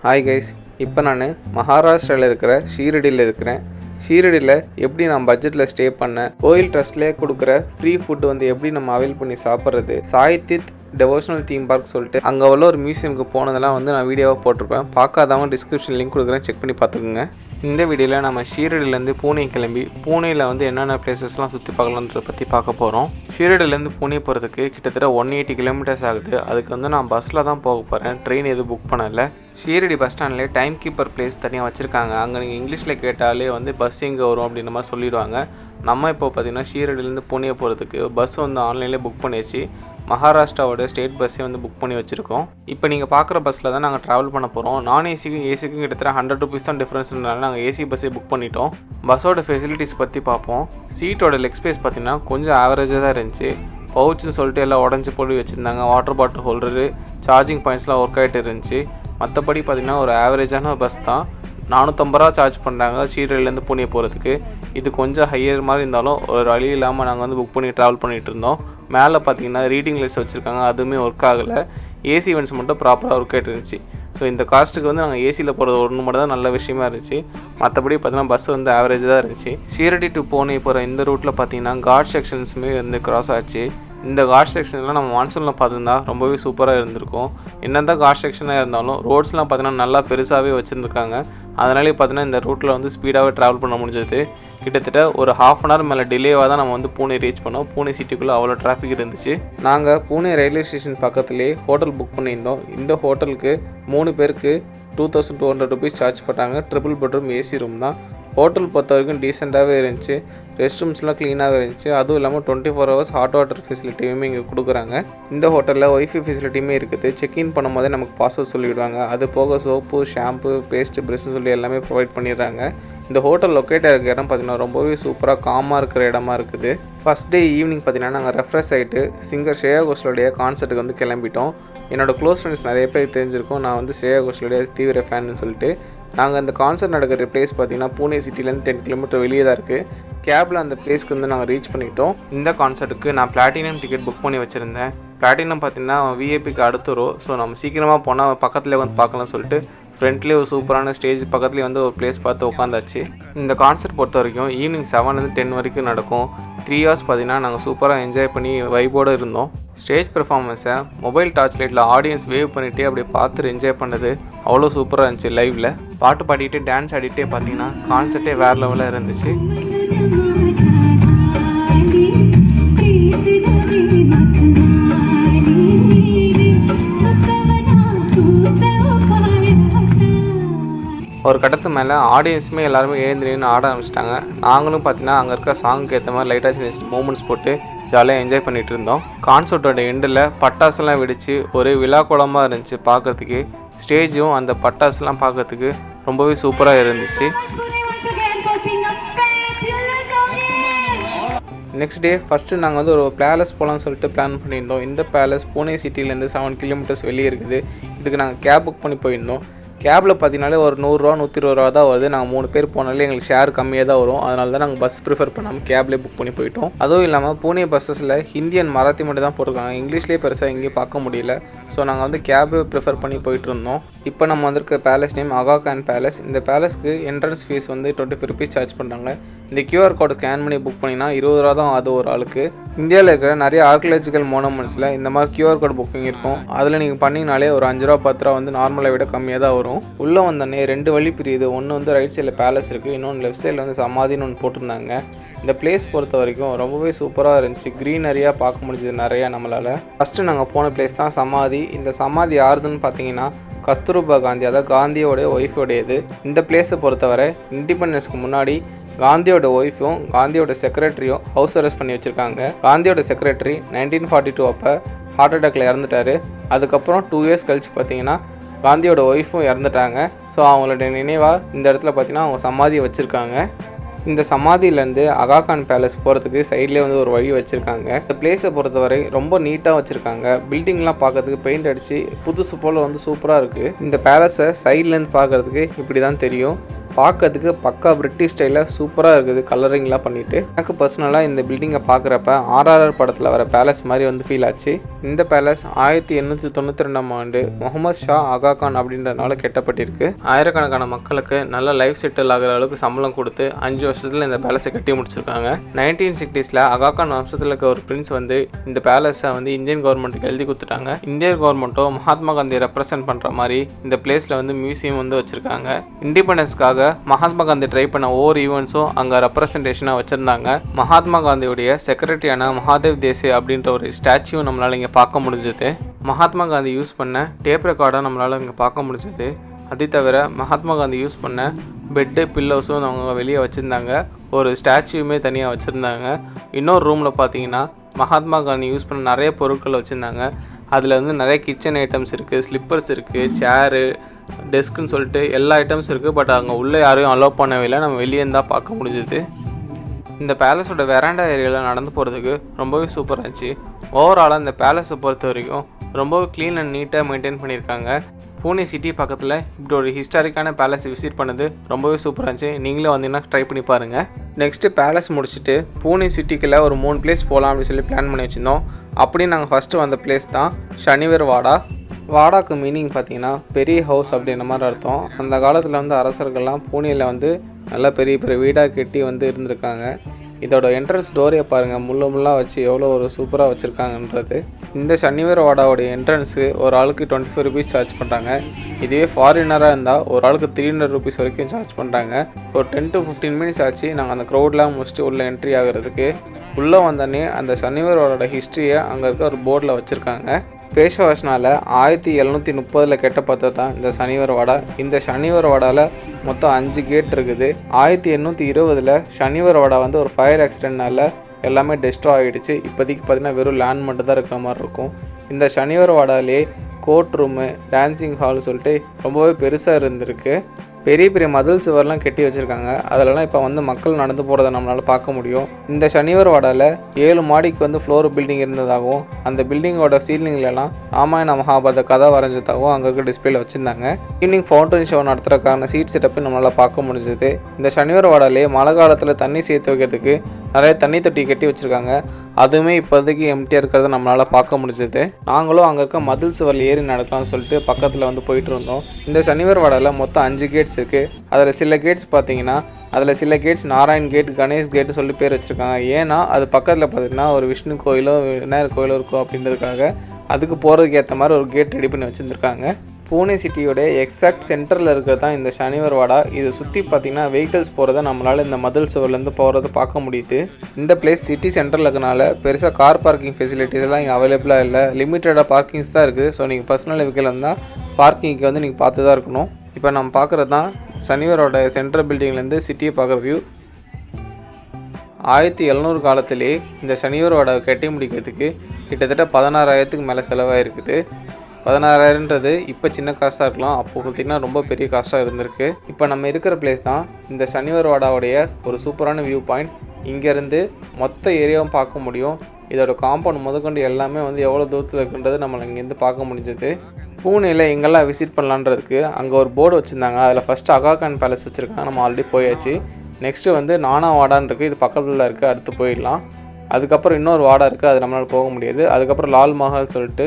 Hi guys, இப்போ நான் மகாராஷ்டிராவில் இருக்கிற ஷீரடியில் இருக்கிறேன். ஷீரடியில் எப்படி நான் பட்ஜெட்டில் ஸ்டே பண்ணேன், கோயில் ட்ரஸ்ட்லேயே கொடுக்குற ஃப்ரீ ஃபுட்டு எப்படி நம்ம அவைல் பண்ணி சாப்பிட்றது, சாய்தித் டெவோஷனல் தீம் பார்க் சொல்லிட்டு அங்கே உள்ள ஒரு மியூசியமுக்கு போனதெல்லாம் நான் வீடியோவாக போட்டிருப்பேன். பார்க்காதவங்க டிஸ்கிரிப்ஷன் லிங்க் கொடுக்குறேன், செக் பண்ணி பார்த்துக்குங்க. இந்த வீடியோவில் நம்ம ஷீரடியிலேருந்து பூனே கிளம்பி பூனேயில் என்னென்ன பிளேசஸ்லாம் சுற்றி பார்க்கலான்றதை பற்றி பார்க்க போகிறோம். ஷீரடியிலேருந்து பூனே போகிறதுக்கு கிட்டத்தட்ட 180 கிலோமீட்டர்ஸ் ஆகுது. அதுக்கு நான் பஸ்ஸில் தான் போக போகிறேன், ட்ரெயின் எதுவும் புக் பண்ணலை. ஷீரடி பஸ் ஸ்டாண்ட்லேயே டைம் கீப்பர் பிளேஸ் தனியாக வச்சுருக்காங்க. அங்கே நீங்கள் இங்கிலீஷில் கேட்டாலே பஸ் எங்கே வரும் அப்படின்ற மாதிரி சொல்லிடுவாங்க. நம்ம இப்போ பார்த்திங்கன்னா ஷீரடியிலேருந்து பூனே போகிறதுக்கு பஸ் ஆன்லைன்லேயே புக் பண்ணியாச்சு. மகாராஷ்டிராவோட ஸ்டேட் பஸ்ஸே புக் பண்ணி வச்சுருக்கோம். இப்போ நீங்கள் பார்க்குற பஸ்ஸில் தான் நாங்கள் ட்ராவல் பண்ண போகிறோம். நான் ஏசிக்கும் ஏசிக்கும் கிட்டத்தட்ட 100 ருபீஸ் தான் டிஃப்ரென்ஸ்னால நாங்கள் ஏசி பஸ்ஸே புக் பண்ணிட்டோம். பஸ்ஸோட ஃபெசிலிட்டிஸ் பற்றி பார்ப்போம். சீட்டோட லெக் ஸ்பேஸ் பார்த்திங்கன்னா கொஞ்சம் ஆவரேஜாக தான் இருந்துச்சு. பவுச்சுன்னு சொல்லிட்டு எல்லாம் உடஞ்சி போட்டு வச்சுருந்தாங்க. வாட்டர் பாட்டில் ஹோல்டரு, சார்ஜிங் பாயிண்ட்ஸ்லாம் ஒர்க் ஆகிட்டு இருந்துச்சு. மற்றபடி பார்த்திங்கன்னா ஒரு ஆவரேஜான பஸ் தான். 450 ரூபா சார்ஜ் பண்ணுறாங்க ஷீரடியிலேருந்து பூனே போகிறதுக்கு. இது கொஞ்சம் ஹையர் மாதிரி இருந்தாலும் ஒரு வழி இல்லாமல் நாங்கள் புக் பண்ணி ட்ராவல் பண்ணிகிட்டு இருந்தோம். மேலே பார்த்தீங்கன்னா ரீடிங் லைட்ஸ் வச்சுருக்காங்க, அதுவுமே ஒர்க் ஆகலை. ஏசி வென்ட்ஸ் மட்டும் ப்ராப்பராக ஒர்க் ஆகிட்டு இருந்துச்சு. ஸோ இந்த காஸ்ட்டுக்கு நாங்கள் ஏசியில் போகிறது ஒன்று மட்டும் தான் நல்ல விஷயமா இருந்துச்சு. மற்றபடி பார்த்தீங்கன்னா பஸ் ஆவரேஜ் தான் இருந்துச்சு. ஷீரடி டு பூனே போகிற இந்த ரூட்டில் பார்த்தீங்கன்னா காட் செக்ஷன்ஸுமே கிராஸ் ஆச்சு. இந்த காட் செக்ஷன்லாம் நம்ம மான்சூனில் பார்த்துருந்தா ரொம்பவே சூப்பராக இருந்திருக்கும். என்னதான் காட் செக்ஷனாக இருந்தாலும் ரோட்ஸ்லாம் பார்த்தீங்கன்னா நல்லா பெருசாகவே வச்சுருந்துருக்காங்க. அதனாலே பார்த்தீங்கன்னா இந்த ரூட்டில் ஸ்பீடாகவே ட்ராவல் பண்ண முடிஞ்சது. கிட்டத்தட்ட ஒரு ½ அன் ஹவர் மேலே டிலேவாக தான் நம்ம பூனே ரீச் பண்ணோம். பூனே சிட்டிக்குள்ளே அவ்வளோ டிராஃபிக் இருந்துச்சு. நாங்கள் பூனே ரயில்வே ஸ்டேஷன் பக்கத்துலேயே ஹோட்டல் புக் பண்ணியிருந்தோம். இந்த ஹோட்டலுக்கு 3 பேருக்கு 2200 ருபீஸ் சார்ஜ் பண்ணாங்க. ட்ரிபிள் பெட்ரூம் ஏசி ரூம் தான். ஹோட்டல் பொறுத்த வரைக்கும் டீசெண்டாகவே இருந்துச்சு. ரெஸ்ட் ரூம்ஸ்லாம் க்ளீனாகவே இருந்துச்சு. அதுவும் இல்லாமல் 24 ஹவர்ஸ் ஹாட் வாட்டர் ஃபெசிலிட்டியுமே இங்கே கொடுக்குறாங்க. இந்த ஹோட்டலில் ஒய்ஃபை ஃபெசிலிட்டியுமே இருக்குது. செக்இன் பண்ணும்போதே நமக்கு பாஸ்வேர்ட் சொல்லிவிடுவாங்க. அது போக சோப்பு, ஷாம்பு, பேஸ்ட்டு, ப்ரெஷ்ஷு சொல்லி எல்லாமே ப்ரொவைட் பண்ணிடுறாங்க. இந்த ஹோட்டல் லொக்கேட்டாக இருக்கிற இடம் பார்த்திங்கன்னா ரொம்பவே சூப்பராக காமாக இருக்கிற இடமா இருக்குது. ஃபஸ்ட் டே ஈவினிங் பார்த்திங்கன்னா நாங்கள் ரெஃப்ரெஷ் ஆகிட்டு சிங்கர் ஸ்ரேயா கோஷலுடைய கான்சர்ட்டுக்கு கிளம்பிட்டோம். என்னோடய க்ளோஸ் ஃப்ரெண்ட்ஸ் நிறைய பேர் தெரிஞ்சிருக்கோம் நான் ஸ்ரேயா கோஷலுடைய தீவிர ஃபேன்னு சொல்லிட்டு. நாங்கள் அந்த கான்சர்ட் நடக்கிற பிளேஸ் பார்த்திங்கன்னா பூனே சிட்டிலேருந்து 10 கிலோமீட்டர் வெளியே தான் இருக்குது. கேபில் அந்த பிளேஸ்க்கு நாங்கள் ரீச் பண்ணிட்டோம். இந்த கான்சர்ட்டுக்கு நான் பிளாட்டினம் டிக்கெட் புக் பண்ணி வச்சுருந்தேன். பிளாட்டினம் பார்த்திங்கன்னா விஐபிக்கு அடுத்த ரோ. ஸோ நம்ம சீக்கிரமாக போனால் பக்கத்துலேயே பார்க்கலாம்னு சொல்லிட்டு ஃப்ரண்ட்லேயே ஒரு சூப்பரான ஸ்டேஜ் பக்கத்துலேயே ஒரு பிளேஸ் பார்த்து உட்காந்தாச்சு. இந்த கான்சர்ட் பொறுத்த வரைக்கும் ஈவினிங் 7 to 10 வரைக்கும் நடக்கும். 3 hours பார்த்திங்கன்னா நாங்கள் சூப்பராக என்ஜாய் பண்ணி வைபோடு இருந்தோம். ஸ்டேஜ் பெர்ஃபார்மன்ஸை மொபைல் டார்ச் லைட்டில் ஆடியன்ஸ் வேவ் பண்ணிகிட்டே அப்படியே பார்த்து என்ஜாய் பண்ணது அவ்வளோ சூப்பராக இருந்துச்சு. லைவில் பாட்டு பாடிட்டு டான்ஸ் ஆடிட்டே பார்த்தீங்கன்னா கான்சர்ட்டே வேறு லெவலில் இருந்துச்சு. ஒரு கட்டத்து மேலே ஆடியன்ஸுமே எல்லாருமே எழுந்து நின்று ஆட ஆரம்பிச்சிட்டாங்க. நாங்களும் பார்த்தீங்கன்னா அங்கே இருக்க சாங்குக்கு ஏற்ற மாதிரி லைட்டாக சின்ன மூமெண்ட்ஸ் போட்டு ஜாலியாக என்ஜாய் பண்ணிகிட்டு இருந்தோம். கான்சர்ட்டோட எண்டில் பட்டாசுலாம் வெடித்து ஒரு விழா கோலமாக இருந்துச்சு பார்க்குறதுக்கு. ஸ்டேஜும் அந்த பட்டாசுலாம் பார்க்குறதுக்கு ரொம்பவே சூப்பராக இருந்துச்சு. நெக்ஸ்ட் டே ஃபஸ்ட்டு நாங்கள் ஒரு பேலஸ் போகலான்னு சொல்லிட்டு பிளான் பண்ணியிருந்தோம். இந்த பேலஸ் பூனே சிட்டிலேருந்து 7 கிலோமீட்டர்ஸ் வெளியே இருக்குது. இதுக்கு நாங்கள் கேப் புக் பண்ணி போயிருந்தோம். கேபில் பார்த்தீங்கனாலே ஒரு 100 ரூபா 120 ரூபா தான் வருது. நாங்கள் 3 பேர் போனாலே எங்களுக்கு ஷேர் கம்மியாக தான் வரும். அதனால தான் நாங்கள் பஸ் ப்ரிஃபர் பண்ணாமல் கேப்லேயே புக் பண்ணி போயிட்டோம். அதுவும் இல்லாமல் பூனே பஸ்ஸஸில் ஹிந்தி அண்ட் மராத்தி மட்டும் தான் போட்டிருக்காங்க. இங்கிலீஷ்லேயே பெருசாக எங்கேயும் பார்க்க முடியல. ஸோ நாங்கள் கேபே ப்ரிஃபர் பண்ணி போயிட்டு இருந்தோம். இப்போ நம்ம வந்திருக்க palace name Aga Khan palace. இந்த பேலஸ்க்கு என்ட்ரன்ஸ் ஃபீஸ் 25 ருபீஸ் சார்ஜ் பண்ணுறாங்க. இந்த QR கோடை ஸ்கேன் பண்ணி புக் பண்ணிங்கன்னா 20 ரூபா தான் அது ஒரு ஆளுக்கு. இந்தியாவில் இருக்கிற நிறைய ஆர்கியாலஜிக்கல் மோனமெண்ட்ஸில் இந்த மாதிரி QR கோட் புக்கிங் இருக்கும். அதில் நீங்கள் பண்ணிங்கனாலே ஒரு 5 ரூபா 10 ரூபா நார்மலை விட கம்மியாக தான் வரும். உள்ளே வந்தோடனே 2 வழி பிரியுது. ஒன்று ரைட் சைடில் பேலஸ் இருக்குது, இன்னொன்று லெஃப்ட் சைடில் சமாதின்னு ஒன்று போட்டிருந்தாங்க. இந்த பிளேஸ் பொறுத்த வரைக்கும் ரொம்பவே சூப்பராக இருந்துச்சு. க்ரீனரியாக பார்க்க முடிஞ்சது நிறையா நம்மளால். ஃபஸ்ட்டு நாங்கள் போன பிளேஸ் தான் சமாதி. இந்த சமாதி யாருதுன்னு பார்த்தீங்கன்னா கஸ்தூர்பா காந்தி, அதாவது காந்தியோடைய ஒய்ஃபோடையது. இந்த பிளேஸை பொறுத்தவரை இண்டிபெண்டன்ஸ்க்கு முன்னாடி காந்தியோட ஒய்ஃபும் காந்தியோட செக்ரட்டரியும் ஹவுஸ் அரெஸ்ட் பண்ணி வச்சுருக்காங்க. காந்தியோட செக்ரட்டரி 1942 அப்போ ஹார்ட் அட்டாக்ல இறந்துட்டார். அதுக்கப்புறம் 2 years கழிச்சு பார்த்தீங்கன்னா காந்தியோட ஒய்ஃபும் இறந்துட்டாங்க. ஸோ அவங்களோட நினைவாக இந்த இடத்துல பார்த்தீங்கன்னா அவங்க சமாதியை வச்சுருக்காங்க. இந்த சமாதியிலேருந்து அகா கான் பேலஸ் போகிறதுக்கு சைட்லேயே ஒரு வழி வச்சுருக்காங்க. இந்த பிளேஸை பொறுத்தவரை ரொம்ப நீட்டாக வச்சுருக்காங்க. பில்டிங்லாம் பார்க்கறதுக்கு பெயிண்ட் அடித்து புதுசு போல் சூப்பராக இருக்குது. இந்த பேலஸை சைட்லேருந்து பார்க்குறதுக்கு இப்படி தான் தெரியும். பார்க்கறதுக்கு பக்கா பிரிட்டிஷ் ஸ்டைலில் சூப்பராக இருக்குது கலரிங்லாம் பண்ணிவிட்டு. எனக்கு பர்சனலாக இந்த பில்டிங்கை பார்க்குறப்ப RRR படத்தில் வர பேலஸ் மாதிரி வந்து ஃபீல் ஆச்சு. இந்த பேலஸ் 1892ஆம் ஆண்டு முகமது ஷா ஆகா கான் அப்படின்றதுனால கட்டப்பட்டிருக்கு. ஆயிரக்கணக்கான மக்களுக்கு நல்ல லைஃப் செட்டில் ஆகிற அளவுக்கு சம்பளம் கொடுத்து 5 வருஷத்தில் இந்த பேலஸை கட்டி முடிச்சிருக்காங்க. 1960s ஆகா கான் வம்சத்தில் இருக்க ஒரு பிரின்ஸ் வந்து இந்த பேலஸை வந்து இந்தியன் கவர்மெண்ட்டுக்கு எழுதி கொடுத்துட்டாங்க. இந்தியன் கவர்மெண்ட்டோ மகாத்மா காந்தி ரெப்ரசென்ட் பண்ணுற மாதிரி இந்த பிளேஸில் வந்து மியூசியம் வந்து வச்சுருக்காங்க. இண்டிபெண்டன்ஸ்க்காக மகாத்மா காந்தி ட்ரை பண்ண ஒவ்வொரு ஈவெண்ட்ஸும் அங்கே ரெப்ரசன்டேஷனாக வச்சுருந்தாங்க. மகாத்மா காந்தியுடைய செக்ரட்டரியான மகாதேவ் தேசே அப்படின்ற ஒரு ஸ்டாச்சுவும் நம்மளால் இங்கே பார்க்க முடிஞ்சது. மகாத்மா காந்தி யூஸ் பண்ண டேப் ரெக்கார்டை நம்மளால் இங்கே பார்க்க முடிஞ்சது. அது தவிர மகாத்மா காந்தி யூஸ் பண்ண பெட்டு பில்லோஸும் அவங்க வெளியே வச்சுருந்தாங்க. ஒரு ஸ்டாச்சுவுமே தனியாக வச்சுருந்தாங்க. இன்னொரு ரூமில் பார்த்தீங்கன்னா மகாத்மா காந்தி யூஸ் பண்ண நிறைய பொருட்கள் வச்சுருந்தாங்க. அதில் வந்து நிறைய கிச்சன் ஐட்டம்ஸ் இருக்குது, ஸ்லிப்பர்ஸ் இருக்குது, சேரு, டெஸ்க்குன்னு சொல்லிட்டு எல்லா ஐட்டம்ஸ் இருக்குது. பட் அங்கே உள்ளே யாரையும் அலோவ் பண்ணவே இல்லை, நம்ம வெளியே தான் பார்க்க முடிஞ்சுது. இந்த பேலஸோட வெராண்டா ஏரியாவில் நடந்து போகிறதுக்கு ரொம்பவே சூப்பராக இருந்துச்சு. ஓவராலாக இந்த பேலஸை பொறுத்த வரைக்கும் ரொம்பவே க்ளீன் அண்ட் நீட்டாக மெயின்டைன் பண்ணியிருக்காங்க. பூனே சிட்டி பக்கத்தில் இப்படி ஒரு ஹிஸ்டாரிக்கான பேலஸ் விசிட் பண்ணது ரொம்பவே சூப்பராக இருந்துச்சு. நீங்களும் வந்தீங்கன்னா ட்ரை பண்ணி பாருங்கள். நெக்ஸ்ட்டு பேலஸ் முடிச்சுட்டு பூனே சிட்டிக்குள்ளே ஒரு 3 பிளேஸ் போகலாம் அப்படின்னு சொல்லி பிளான் பண்ணி வச்சுருந்தோம். அப்படி நாங்கள் ஃபஸ்ட்டு வந்த பிளேஸ் தான் ஷனிவர் வாடா. வாடாக்கு மீனிங் பார்த்தீங்கன்னா பெரிய ஹவுஸ் அப்படின்ற மாதிரி அர்த்தம். அந்த காலத்தில் வந்து அரசர்கள்லாம் பூனேயில் வந்து நல்லா பெரிய பெரிய வீடாக கட்டி வந்து இருந்திருக்காங்க. இதோட என்ட்ரன்ஸ் டோரே பாருங்கள், முள்ளாக வச்சு எவ்வளோ ஒரு சூப்பராக வச்சுருக்காங்கன்றது. இந்த ஷனிவர் வாடாவோடைய என்ட்ரன்ஸு ஒரு ஆளுக்கு 25 rupees சார்ஜ் பண்ணுறாங்க. இதுவே ஃபாரினராக இருந்தால் ஒரு ஆளுக்கு 300 rupees வரைக்கும் சார்ஜ் பண்ணுறாங்க. ஒரு 10 to 15 minutes ஆச்சு நாங்கள் அந்த க்ரௌட்லாம் முடிச்சுட்டு உள்ளே என்ட்ரி ஆகிறதுக்கு. உள்ளே வந்தோடனே அந்த ஷனிவர் வாடோட ஹிஸ்ட்ரியை அங்கே இருக்க ஒரு போர்டில் வச்சுருக்காங்க. பேஷவாஸ்னால் 1730 கட்டப்பட்டது தான் இந்த சனிவர் வாடா. இந்த சனிவர் வாடாவில் மொத்தம் 5 கேட் இருக்குது. 1820 சனிவர் வாடா வந்து ஒரு ஃபயர் ஆக்சிடென்ட்னால எல்லாமே டெஸ்ட்ராய் ஆகிடுச்சு. இப்போதைக்கு பார்த்தீங்கன்னா வெறும் லேண்ட் மட்டும் தான் இருக்கிற மாதிரி இருக்கும். இந்த சனிவர் வாடாலே கோர்ட் ரூமு, டான்சிங் ஹால் சொல்லிட்டு ரொம்பவே பெருசாக இருந்திருக்கு. பெரிய பெரிய மதில் சுவர்லாம் கட்டி வச்சுருக்காங்க. அதிலலாம் இப்போ வந்து மக்கள் நடந்து போகிறத நம்மளால் பார்க்க முடியும். இந்த சனிவர் வாடாவில் 7 மாடிக்கு வந்து ஃப்ளோர் பில்டிங் இருந்ததாகவும் அந்த பில்டிங்கோட சீலிங்லலாம் ராமாயண மகாபாரத கதை வரைஞ்சதாகவும் அங்கே இருக்க டிஸ்பிளேல வச்சுருந்தாங்க. ஈவினிங் ஃபவுண்டன் ஷோ நடத்துறதுக்கான சீட் செட்டப்பு நம்மளால் பார்க்க முடிஞ்சது. இந்த சனிவர் வாடாலே மழை காலத்தில் தண்ணி சேர்த்து வைக்கிறதுக்கு நிறைய தண்ணி தொட்டி கட்டி வச்சுருக்காங்க. அதுவுமே இப்போதைக்கு எம்டியாக இருக்கிறத நம்மளால் பார்க்க முடிஞ்சது. நாங்களும் அங்கே இருக்க மதில் சுவரில் ஏறி நடக்கலாம்னு சொல்லிட்டு பக்கத்தில் வந்து போயிட்டு இருந்தோம். இந்த சனிவர் வாடாவில் மொத்தம் 5 கேட்ஸ் இருக்குது. அதில் சில கேட்ஸ் பார்த்தீங்கன்னா சில கேட்ஸ் நாராயண் கேட், கணேஷ் கேட்டு சொல்லி பேர் வச்சுருக்காங்க. ஏன்னா அது பக்கத்தில் பார்த்தீங்கன்னா ஒரு விஷ்ணு கோயிலோ விநாயகர் கோயிலோ இருக்கும் அப்படின்றதுக்காக அதுக்கு போகிறதுக்கு ஏற்ற மாதிரி ஒரு கேட் ரெடி பண்ணி வச்சுருந்துருக்காங்க. பூனே சிட்டியோட எக்ஸாக்ட் சென்டரில் இருக்கிறது தான் இந்த சனிவர் வாடா. இதை சுற்றி பார்த்திங்கன்னா வெஹிக்கிள்ஸ் போகிறத நம்மளால் இந்த மதில் சுவர்லேருந்து போகிறத பார்க்க முடியுது. இந்த பிளேஸ் சிட்டி சென்டரில் இருக்கனால பெருசாக கார் பார்க்கிங் ஃபெசிலிட்டிஸ் எல்லாம் இங்கே அவைலபிளாக இல்லை. லிமிட்டடாக பார்க்கிங்ஸ் தான் இருக்குது. ஸோ நீங்கள் பர்சனல் வெஹிக்கிள் இருந்தால் பார்க்கிங்க்கு வந்து நீங்கள் பார்த்து தான் இருக்கணும். இப்போ நம்ம பார்க்குறது தான் சனிவரோட சென்ட்ரல் பில்டிங்லேருந்து சிட்டியை பார்க்குற வியூ. 1700 காலத்திலே இந்த சனிவர் வாடாவை கட்டி முடிக்கிறதுக்கு கிட்டத்தட்ட 16,000க்கு மேலே செலவாயிருக்குது. 16,000ன்றது இப்போ சின்ன காஸ்ட்டாக இருக்கலாம், அப்போது பார்த்திங்கன்னா ரொம்ப பெரிய காஸ்ட்டாக இருந்திருக்கு. இப்போ நம்ம இருக்கிற பிளேஸ் தான் இந்த சனிவர் வாடாவுடைய ஒரு சூப்பரான வியூ பாயிண்ட். இங்கேருந்து மொத்த ஏரியாவும் பார்க்க முடியும். இதோட காம்பவுண்ட் முதற்கொண்டு எல்லாமே வந்து எவ்வளோ தூரத்தில் இருக்குன்றது நம்மளை இங்கேருந்து பார்க்க முடிஞ்சது. பூனேயில் எங்கெல்லாம் விசிட் பண்ணலான்றதுக்கு அங்கே ஒரு போர்டு வச்சுருந்தாங்க. அதில் ஃபஸ்ட்டு அகா கான் பேலஸ் வச்சுருக்காங்க, நம்ம ஆல்ரெடி போயாச்சு. நெக்ஸ்ட்டு வந்து நானா வாடான்னு இருக்குது, இது பக்கத்தில் தான் இருக்குது, அடுத்து போயிடலாம். அதுக்கப்புறம் இன்னொரு வாடா இருக்குது, அது நம்மளால் போக முடியாது. அதுக்கப்புறம் லால் மஹால் சொல்லிட்டு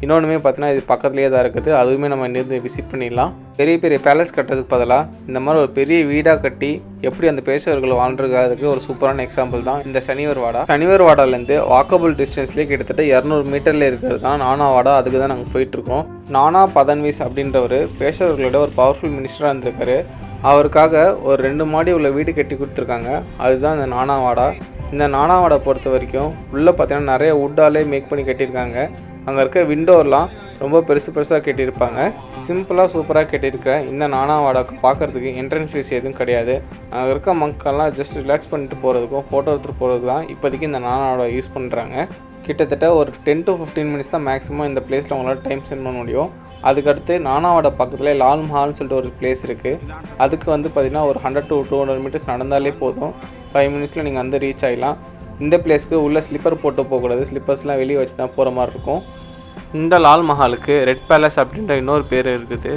இன்னொன்றுமே பார்த்தீங்கன்னா இது பக்கத்துலேயே தான் இருக்குது, அதுவுமே நம்ம இங்கேருந்து விசிட் பண்ணிடலாம். பெரிய பெரிய பேலஸ் கட்டுறதுக்கு பதிலாக இந்த மாதிரி ஒரு பெரிய வீடாக கட்டி எப்படி அந்த பேசுவர்கள் வாழ்றதுக்கு ஒரு சூப்பரான எக்ஸாம்பிள் தான் இந்த சனிவர் வாடா. சனிவர் வாடாலேருந்து வாக்கபிள் டிஸ்டன்ஸ்லேயே கிட்டத்தட்ட 200 மீட்டரில் இருக்கிறது தான் நானா வாடா. அதுக்கு தான் நாங்கள் போயிட்டுருக்கோம். நானா பதன்வீஸ் அப்படின்றவர் பேசுவர்களோட ஒரு பவர்ஃபுல் மினிஸ்டராக இருந்திருக்காரு. அவருக்காக ஒரு 2 மாடி உள்ள வீடு கட்டி கொடுத்துருக்காங்க. அதுதான் இந்த நானா வாடா. இந்த நானா வாடா பொறுத்த வரைக்கும் உள்ளே பார்த்தீங்கன்னா நிறைய வுட்டாலே மேக் பண்ணி கட்டியிருக்காங்க. அங்கே இருக்க விண்டோலாம் ரொம்ப பெருசாக கட்டியிருப்பாங்க. சிம்பிளாக சூப்பராக கட்டியிருக்க இந்த நானா வாடாக்கு பார்க்குறதுக்கு என்ட்ரன்ஸ் ஃபீஸ் எதுவும் கிடையாது. அங்கே இருக்க மக்கள்லாம் ஜஸ்ட் ரிலாக்ஸ் பண்ணிட்டு போகிறதுக்கும் ஃபோட்டோ எடுத்துகிட்டு போகிறதுக்கு தான் இப்போதைக்கு இந்த நானா வாடா யூஸ் பண்ணுறாங்க. கிட்டத்தட்ட ஒரு 10 to 15 minutes தான் மேக்ஸிமம் இந்த பிளேஸில் உங்களால் டைம் ஸ்பெண்ட் பண்ண முடியும். அதுக்கடுத்து நானாவோட பக்கத்தில் லால் மஹால்னு சொல்லிட்டு ஒரு பிளேஸ் இருக்குது. அதுக்கு வந்து பார்த்திங்கன்னா ஒரு 100 to 200 meters நடந்தாலே போதும். 5 minutesல நீங்கள் வந்து ரீச் ஆகிடலாம். இந்த பிளேஸ்க்கு உள்ளே ஸ்லிப்பர் போட்டு போகக்கூடாது, ஸ்லிப்பர்ஸ்லாம் வெளியே வச்சு தான் போகிற மாதிரி இருக்கும். இந்த லால் மஹாலுக்கு ரெட் பேலஸ் அப்படின்ற இன்னொரு பேர் இருக்குது.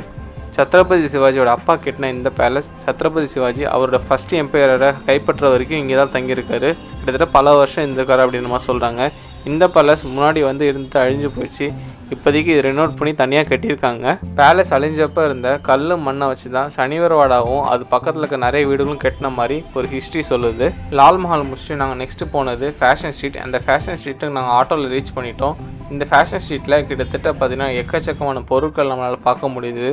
சத்ரபதி சிவாஜியோட அப்பா கட்டின இந்த பேலஸ் சத்ரபதி சிவாஜி அவரோட ஃபர்ஸ்ட் எம்பையரை கைப்பற்ற வரைக்கும் இங்கே தான் தங்கியிருக்காரு. கிட்டத்தட்ட பல வருஷம் இருந்திருக்காரு அப்படின்னு மாதிரி சொல்கிறாங்க. இந்த பேலஸ் முன்னாடி வந்து இருந்து அழிஞ்சு போயிடுச்சு. இப்போதைக்கு இது ரெனோட் பண்ணி தனியாக கட்டியிருக்காங்க. பேலஸ் அழிஞ்சப்போ இருந்த கல் மண்ணை வச்சு தான் சனிவரவாடாவும் அது பக்கத்தில் இருக்க நிறைய வீடுகளும் கட்டின மாதிரி ஒரு ஹிஸ்ட்ரி சொல்லுது. லால் மஹால் முடிச்சுட்டு நாங்கள் நெக்ஸ்ட்டு போனது ஃபேஷன் ஸ்ட்ரீட். அந்த ஃபேஷன் ஸ்ட்ரீட்டுக்கு நாங்கள் ஆட்டோவில் ரீச் பண்ணிட்டோம். இந்த ஃபேஷன் ஸ்ட்ரீட்டில் கிட்டத்தட்ட பார்த்தீங்கன்னா எக்கச்சக்கமான பொருட்கள் நம்மளால் பார்க்க முடியுது.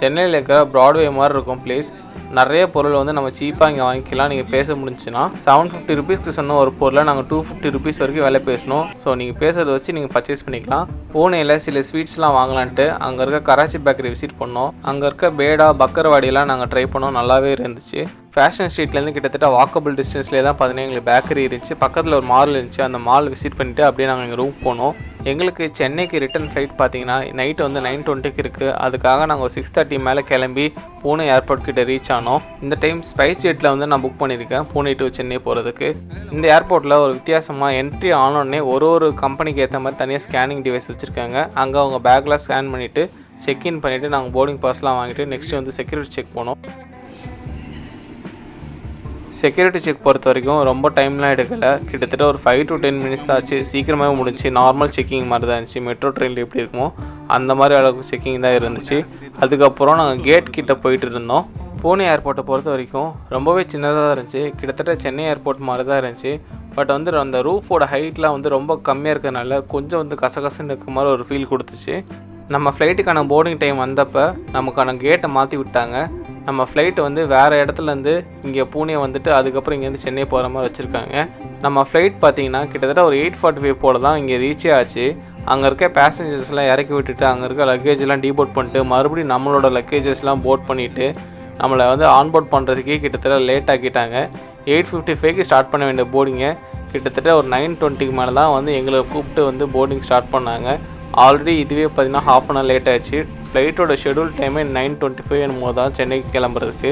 சென்னையில் இருக்கிற ப்ராட்வே மாதிரி இருக்கும் பிளேஸ். நிறைய பொருள் வந்து நம்ம சீப்பாக இங்கே வாங்கிக்கலாம். நீங்கள் பேச முடிஞ்சுன்னா 750 ருபீஸ்க்கு சொன்ன ஒரு பொருளை நாங்கள் 250 ருபீஸ் வரைக்கும் விலை பேசணும். ஸோ நீங்கள் பேசுகிறத வச்சு நீங்கள் பர்ச்சேஸ் பண்ணிக்கலாம். பூனேயில் சில ஸ்வீட்ஸ்லாம் வாங்கலான்ட்டு அங்கே இருக்க கராச்சி பேக்கரி விசிட் பண்ணோம். அங்கே இருக்க பேடா பக்கர்வாடியெல்லாம் நாங்கள் ட்ரை பண்ணோம். நல்லாவே இருந்துச்சு. ஃபேஷன் ஸ்ட்ரீட்லேருந்து கிட்டத்தட்ட வாக்கபிள் டிஸ்டன்ஸ்லேயே தான் பார்த்தீங்கன்னா எங்களுக்கு பேக்கரி இருந்துச்சு. பக்கத்தில் ஒரு மால் இருந்துச்சு. அந்த மால் விசிட் பண்ணிவிட்டு அப்படியே நாங்கள் எங்கள் ரூம் போனோம். எங்களுக்கு சென்னைக்கு ரிட்டன் ஃப்ளைட் பார்த்தீங்கன்னா நைட்டு வந்து 9:20க்கு இருக்குது. அதுக்காக நாங்கள் 6:30 மேலே கிளம்பி பூனே ஏர்போர்ட் கிட்ட ரீச் ஆனோம். இந்த டைம் ஸ்பைஸ் ஜெட்டில் வந்து நான் புக் பண்ணியிருக்கேன் பூனே டு சென்னை போகிறதுக்கு. இந்த ஏர்போர்ட்டில் ஒரு வித்தியாசமாக என்ட்ரி ஆனோடனே ஒரு கம்பெனிக்கு ஏற்ற மாதிரி தனியாக ஸ்கேனிங் டிவைஸ் வச்சுருக்காங்க. அங்கே அவங்க பேக்லாம் ஸ்கேன் பண்ணிவிட்டு செக்இன் பண்ணிவிட்டு நாங்கள் போர்டிங் பாஸ்லாம் வாங்கிட்டு நெக்ஸ்ட்டு வந்து செக்யூரிட்டி செக் போனோம். செக்யூரிட்டி செக் பொறுத்த வரைக்கும் ரொம்ப டைம்லாம் எடுக்கலை. கிட்டத்தட்ட ஒரு 5 to 10 மினிட்ஸ் ஆச்சு. சீக்கிரமாகவே முடிஞ்சு. நார்மல் செக்கிங் மாதிரி தான் இருந்துச்சு. மெட்ரோ ட்ரெயினில் எப்படி இருக்குமோ அந்த மாதிரி அளவுக்கு செக்கிங் தான் இருந்துச்சு. அதுக்கப்புறம் நாங்கள் கேட் கிட்டே போயிட்டு இருந்தோம். பூனே ஏர்போர்ட்டை பொறுத்த வரைக்கும் ரொம்பவே சின்னதாக தான் இருந்துச்சு. கிட்டத்தட்ட சென்னை ஏர்போர்ட் மாதிரி தான் இருந்துச்சு. பட் வந்து அந்த ரூஃபோட ஹைட்லாம் வந்து ரொம்ப கம்மியாக இருக்கிறதுனால கொஞ்சம் வந்து கசகசன்னு இருக்க மாதிரி ஒரு ஃபீல் கொடுத்துச்சு. நம்ம ஃப்ளைட்டுக்கான போர்டிங் டைம் வந்தப்போ நமக்கான கேட்டை மாற்றி விட்டாங்க. நம்ம ஃப்ளைட்டு வந்து வேறு இடத்துலேருந்து இங்கே பூனே வந்துட்டு அதுக்கப்புறம் இங்கேருந்து சென்னை போகிற மாதிரி வச்சுருக்காங்க. நம்ம ஃப்ளைட் பார்த்திங்கன்னா கிட்டத்தட்ட ஒரு 8:45 போல் தான் இங்கே ரீச்சே ஆச்சு. அங்கே இருக்க பேசஞ்சர்ஸ்லாம் இறக்கி விட்டுட்டு அங்கே இருக்க லக்கேஜெலாம் டீபோர்ட் பண்ணிட்டு மறுபடியும் நம்மளோட லக்கேஜஸ்லாம் போர்ட் பண்ணிவிட்டு நம்மளை வந்து ஆன்போர்ட் பண்ணுறதுக்கே கிட்டத்தட்ட லேட் ஆக்கிட்டாங்க. 8:55க்கு ஸ்டார்ட் பண்ண வேண்டிய போர்டிங்கை கிட்டத்தட்ட ஒரு 9:20க்கு மேலே தான் வந்து எங்களை கூப்பிட்டு வந்து போர்டிங் ஸ்டார்ட் பண்ணாங்க. ஆல்ரெடி இதுவே பார்த்திங்கன்னா ½ hour லேட் ஆகிடுச்சு. ஃப்ளைட்டோட ஷெடியூல் டைமே 9:25 என்னமோ தான் சென்னைக்கு கிளம்புறதுக்கு.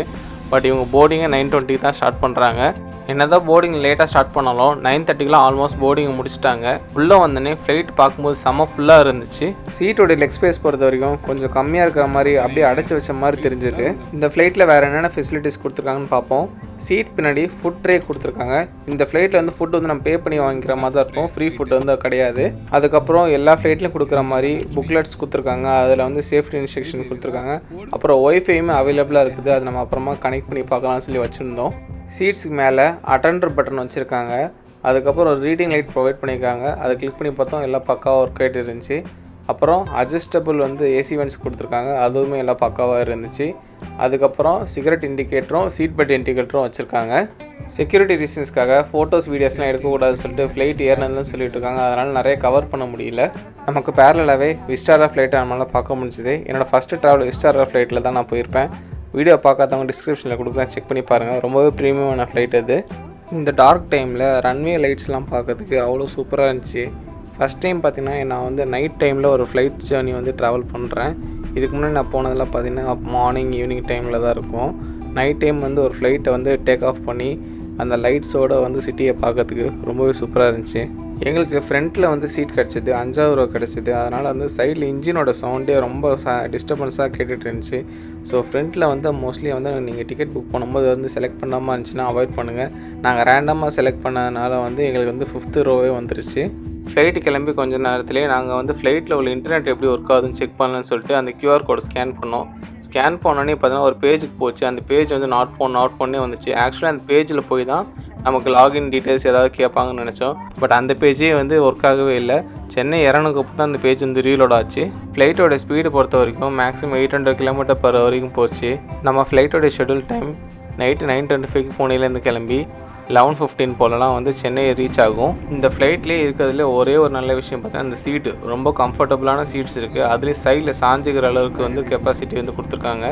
பட் இவங்க போர்டிங்கை 9:20 தான் ஸ்டார்ட் பண்ணுறாங்க. என்னதான் போர்டிங் லேட்டாக ஸ்டார்ட் பண்ணாலும் 9:30க்குலாம் ஆல்மோஸ்ட் போர்டிங்கை முடிச்சிட்டாங்க. உள்ளே வந்தோடனே ஃப்ளைட் பார்க்கும்போது செம்ம ஃபுல்லாக இருந்துச்சு. சீட்டோட லெக் ஸ்பேஸ் பொறுத்த வரைக்கும் கொஞ்சம் கம்மியாக இருக்கிற மாதிரி அப்படியே அடைச்சி வச்ச மாதிரி தெரிஞ்சது. இந்த ஃப்ளைட்டில் வேறு என்னென்ன ஃபெசிலிட்டிஸ் கொடுத்துருக்காங்கன்னு பார்ப்போம். சீட் பின்னாடி ஃபுட் ட்ரே கொடுத்துருக்காங்க. இந்த ஃப்ளைட்டில் வந்து ஃபுட் வந்து நம்ம பே பண்ணி வாங்கிக்கிற மாதிரி தான் இருக்கும். ஃப்ரீ ஃபுட் வந்து கிடையாது. அதுக்கப்புறம் எல்லா ஃப்ளைட்லையும் கொடுக்குற மாதிரி புக்லெட்ஸ் கொடுத்துருக்காங்க. அதில் வந்து சேஃப்டி இன்ஸ்ட்ரக்ஷன் கொடுத்துருக்காங்க. அப்புறம் ஒய்ஃபையுமே அவைலபிளாக இருக்குது. அது நம்ம அப்புறமா கனெக்ட் பண்ணி பார்க்கலாம்னு சொல்லி வச்சுருந்தோம். சீட்ஸுக்கு மேலே அட்டெண்டர் பட்டன் வச்சுருக்காங்க. அதுக்கப்புறம் ஒரு ரீடிங் லைட் ப்ரொவைட் பண்ணியிருக்காங்க. அதை கிளிக் பண்ணி பார்த்தோம் எல்லாம் பக்காவாக ஒர்க் ஆகிட்டு இருந்துச்சு. அப்புறம் அட்ஜஸ்டபிள் வந்து ஏசி வென்ட்ஸ் கொடுத்துருக்காங்க. அதுவுமே எல்லாம் பக்காவாக இருந்துச்சு. அதுக்கப்புறம் சிகரெட் இண்டிகேட்டரும் சீட் பெல்ட் இண்டிகேட்டரும் வச்சுருக்காங்க. செக்யூரிட்டி ரீசன்ஸ்க்காக ஃபோட்டோஸ் வீடியோஸ்லாம் எடுக்கக்கூடாதுன்னு சொல்லிட்டு ஃப்ளைட் ஏறினதுன்னு சொல்லிட்டு இருக்காங்க. அதனால் நிறைய கவர் பண்ண முடியல. நமக்கு பேரலாகவே விஸ்டாரா ஃப்ளைட்டை நம்மளால் பார்க்க முடிஞ்சுது. என்னோடய ஃபஸ்ட்டு ட்ராவல் விஸ்டாரா ஃப்ளைட்டில் தான் நான் போயிருப்பேன். வீடியோ பார்க்காதவங்க டிஸ்கிரிப்ஷனில் கொடுக்குறேன், செக் பண்ணி பாருங்கள். ரொம்பவே ப்ரீமியமான ஃப்ளைட் அது. இந்த டார்க் டைமில் ரன்வே லைட்ஸ்லாம் பார்க்கறதுக்கு அவ்வளோ சூப்பராக இருந்துச்சு. ஃபஸ்ட் டைம் பார்த்திங்கன்னா நான் வந்து நைட் டைமில் ஒரு ஃப்ளைட் ஜேர்னி வந்து ட்ராவல் பண்ணுறேன். இதுக்கு முன்னாடி நான் போனதெல்லாம் பார்த்திங்கன்னா மார்னிங் ஈவினிங் டைமில் தான் இருக்கும். நைட் டைம் வந்து ஒரு ஃப்ளைட்டை வந்து டேக் ஆஃப் பண்ணி அந்த லைட்ஸோடு வந்து சிட்டியை பார்க்கறதுக்கு ரொம்பவே சூப்பராக இருந்துச்சு. எங்களுக்கு ஃப்ரண்ட்டில் வந்து சீட் கிடச்சிது, 5வது ரோ கிடச்சிது. அதனால் வந்து சைடில் இன்ஜினோட சவுண்டே ரொம்ப டிஸ்டர்பன்ஸாக கேட்டுட்டு இருந்துச்சு. ஸோ ஃப்ரண்ட்டில் வந்து மோஸ்ட்லி வந்து நீங்கள் டிக்கெட் புக் பண்ணும்போது வந்து செலக்ட் பண்ணாமல் இருந்துச்சுன்னா அவாய்ட் பண்ணுங்கள். நாங்கள் ரேண்டமாக செலக்ட் பண்ணதுனால வந்து எங்களுக்கு வந்து 5th ரோவே வந்துருச்சு. ஃப்ளைட்டு கிளம்பி கொஞ்சம் நேரத்துலேயே நாங்கள் வந்து ஃப்ளைட்டில் உள்ள இன்டர்நெட் எப்படி ஒர்க் ஆகுதுன்னு செக் பண்ணலான்னு சொல்லிட்டு அந்த QR கோடை ஸ்கேன் பண்ணோம். ஸ்கேன் பண்ணோன்னே பார்த்தீங்கன்னா ஒரு பேஜுக்கு போச்சு. அந்த பேஜ் வந்து நாட் ஃபோன்னே வந்துச்சு. ஆக்சுவலாக அந்த பேஜில் போய் தான் நமக்கு லாகின் டீட்டெயில்ஸ் ஏதாவது கேட்பாங்கன்னு நினச்சோம். பட் அந்த பேஜே வந்து ஒர்க் ஆகவே இல்லை. சென்னை இறங்குனதுக்கு தான் அந்த பேஜ் வந்து ரீலோட் ஆச்சு. ஃப்ளைட்டோட ஸ்பீடு பொறுத்த வரைக்கும் மேக்ஸிமம் 800 km/h வரைக்கும் போச்சு. நம்ம ஃப்ளைட்டோட ஷெடியூல் டைம் நைட்டு 9:25க்கு பூனேலேருந்து கிளம்பி 11:15 போலலாம் வந்து சென்னை ரீச் ஆகும். இந்த ஃப்ளைட்லேயே இருக்கிறதுல ஒரே ஒரு நல்ல விஷயம் பார்த்தீங்கன்னா இந்த சீட்டு ரொம்ப கம்ஃபர்டபுளான சீட்ஸ் இருக்குது. அதுலேயும் சைடில் சாஞ்சிக்கிற அளவுக்கு வந்து கெப்பாசிட்டி வந்து கொடுத்துருக்காங்க.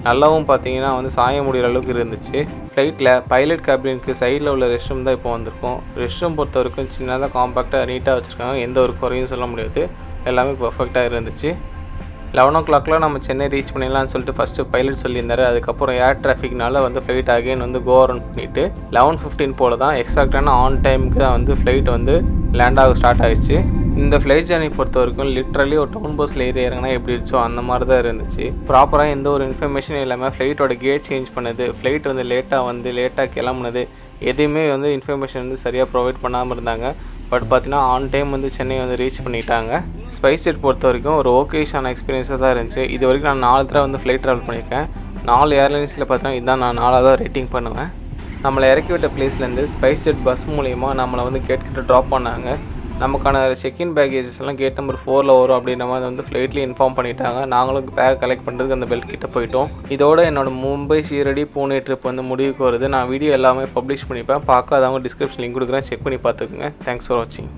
நல்லாவும் பார்த்தீங்கன்னா வந்து சாய முடிகிற அளவுக்கு இருந்துச்சு. ஃப்ளைட்டில் பைலட் கேபினுக்கு சைடில் உள்ள ரெஸ்ட் ரூம் தான் இப்போ வந்திருக்கும். ரெஸ்ட் ரூம் பொறுத்த வரைக்கும் சின்னதாக காம்பாக்டாக நீட்டாக வச்சுருக்காங்க. எந்த ஒரு குறையும் சொல்ல முடியாது. எல்லாமே பர்ஃபெக்டாக இருந்துச்சு. 11 o'clock நம்ம சென்னை ரீச் பண்ணிடலாம்னு சொல்லிட்டு ஃபஸ்ட்டு பைலட் சொல்லியிருந்தார். அதுக்கப்புறம் ஏர் டிராஃபிக்னால வந்து ஃப்ளைட் அகைன் வந்து கோ அரவுண்ட் பண்ணிவிட்டு 11:15 போல் தான் எக்ஸாக்டான ஆன் டைமுக்கு தான் வந்து ஃப்ளைட் வந்து லேண்ட் ஆக ஸ்டார்ட் ஆகிடுச்சு. இந்த ஃப்ளைட் ஜர்னி பொறுத்த வரைக்கும் லிட்ரலி ஒரு டவுன் பஸ்ஸில் ஏறி இறங்கினா எப்படி இருந்துச்சோ அந்த மாதிரி தான் இருந்துச்சு. ப்ராப்பராக எந்த ஒரு இன்ஃபர்மேஷனும் இல்லாமல் ஃப்ளைட்டோட கேட் சேஞ்ச் பண்ணது, ஃப்ளைட் வந்து லேட்டாக கிளம்புனது, எதுவுமே வந்து இன்ஃபர்மேஷன் வந்து சரியாக ப்ரொவைட் பண்ணாமல் இருந்தாங்க. பட் பார்த்தீங்கன்னா ஆன் டைம் வந்து சென்னை வந்து ரீச் பண்ணிட்டாங்க. ஸ்பைஸ்ஜெட் பொறுத்த வரைக்கும் ஒரு ஓகேஷான எக்ஸ்பீரியன்ஸாக தான் இருந்துச்சு. இது வரைக்கும் நான் 4 தடவை வந்து ஃப்ளைட் ட்ராவல் பண்ணியிருக்கேன். 4 ஏர்லைன்ஸில் பார்த்தீங்கன்னா இதுதான் நான் 4ஆவது ரேட்டிங் பண்ணுவேன். நம்மளை இறக்கி விட்ட பிளேஸ்லேருந்து ஸ்பைஸ்ஜெட் பஸ் மூலிமா நம்மளை வந்து கேட் கிட்ட ட்ராப் பண்ணாங்க. நமக்கான செக்இன் பேக்கேஜஸ்லாம் கேட் நம்பர் 4ல் வரும் அப்படின்ற மாதிரி வந்து ஃப்ளைட்லேயே இன்ஃபார்ம் பண்ணிட்டாங்க. நாங்களும் பேக் கலெக்ட் பண்ணுறதுக்கு அந்த பெல்ட் கிட்ட போயிட்டோம். இதோட என்னோடய மும்பை ஷீரடி பூனே ட்ரிப் வந்து முடிவுக்கு வருது. நான் வீடியோ எல்லாமே பப்ளிஷ் பண்ணிப்பேன். பார்க்காதவங்க டிஸ்கிரிப்ஷன் லிங்க் கொடுக்குறேன், செக் பண்ணி பார்த்துக்குங்க. தேங்க்ஸ் ஃபார் வாட்சிங்.